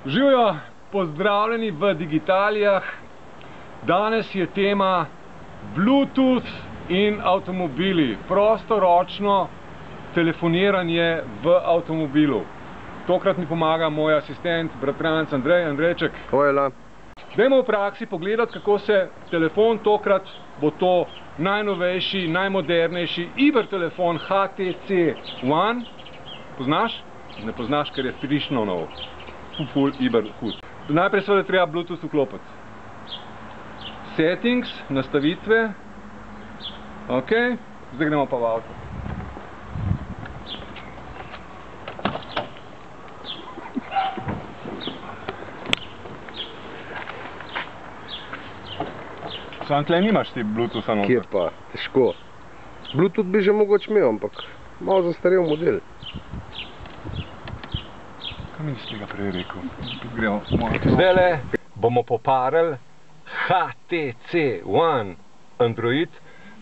Živijo, pozdravljeni v Digitalijah. Danes je tema Bluetooth in avtomobili. Prostoročno telefoniranje v avtomobilu. Tokrat mi pomaga moj asistent, bratranec Andrejček. Hojla. Dajmo v praksi pogledati, kako se telefon tokrat bo to najnovejši, najmodernejši ibertelefon HTC One. Poznaš? Ne poznaš, ker je frišno nov. Ful iber hud. Najprej seveda treba Bluetooth vklopiti. Settings, nastavitve. Ok, zdaj gremo pa v avto. Sam tle nimaš ti Bluetootha noter. Kje pa? Težko. Bluetooth bi že mogoče imel, ampak malo zastarel model. Kaj mi nisi tega prej rekel? Zdajle bomo poparili HTC One Android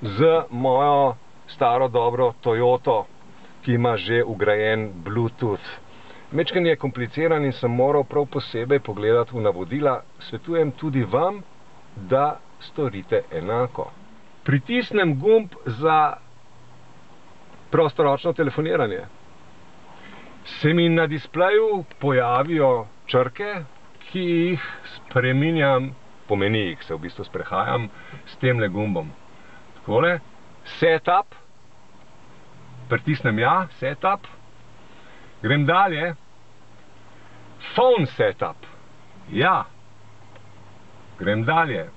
z mojo staro dobro Toyoto, ki ima že vgrajen Bluetooth. Mečken je kompliciran in sem moral prav posebej pogledati v navodila. Svetujem tudi vam, da storite enako. Pritisnem gumb za prostoročno telefoniranje. Se mi na displeju pojavijo črke, ki jih spreminjam, po menijih se v bistvu sprehajam s temle gumbom. Takole, setup, pritisnem ja, setup, grem dalje, phone setup, ja, grem dalje,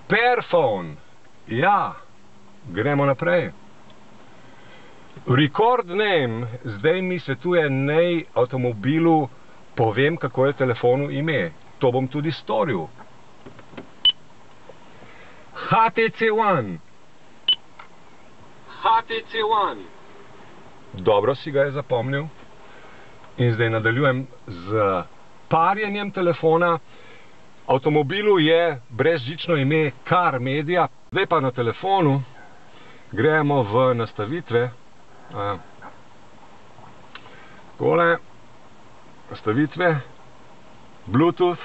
pair phone, ja, gremo naprej. Record name, zdaj mi svetuje, naj avtomobilu povem, kako je telefonu ime. To bom tudi storil. HTC One. HTC One. Dobro si ga je zapomnil. In zdaj nadaljujem z parjenjem telefona. Avtomobilu je brezžično ime Car Media. Zdaj pa na telefonu gremo v nastavitve. Takole, nastavitve, Bluetooth,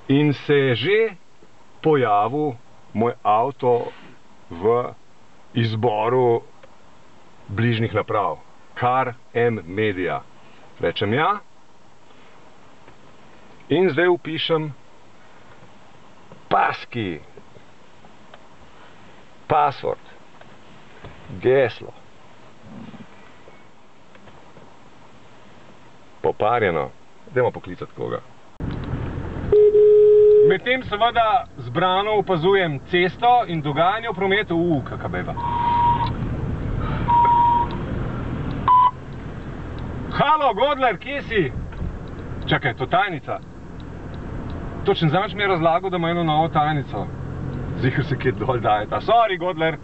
in se je že pojavil moj avto v izboru bližnjih naprav. Car Media. Rečem ja. In zdaj vpišem passkey, password, geslo. Poparjeno. Dajmo poklicati koga. Medtem seveda zbrano opazujem cesto in dogajanje v prometu. Kaka beba. Halo, Godler, kje si? Čakaj, to tajnica. Točen zanač mi je razlagal, da ima eno novo tajnico. Ziher se kje dol dajeta. Sorry, Godler.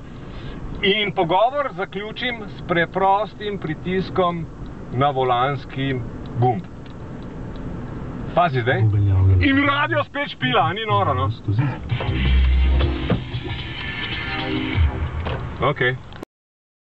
In pogovor zaključim s preprostim pritiskom na volanski gumb. Pazi zdaj. In radio spet špila, ni noro, no? Ok.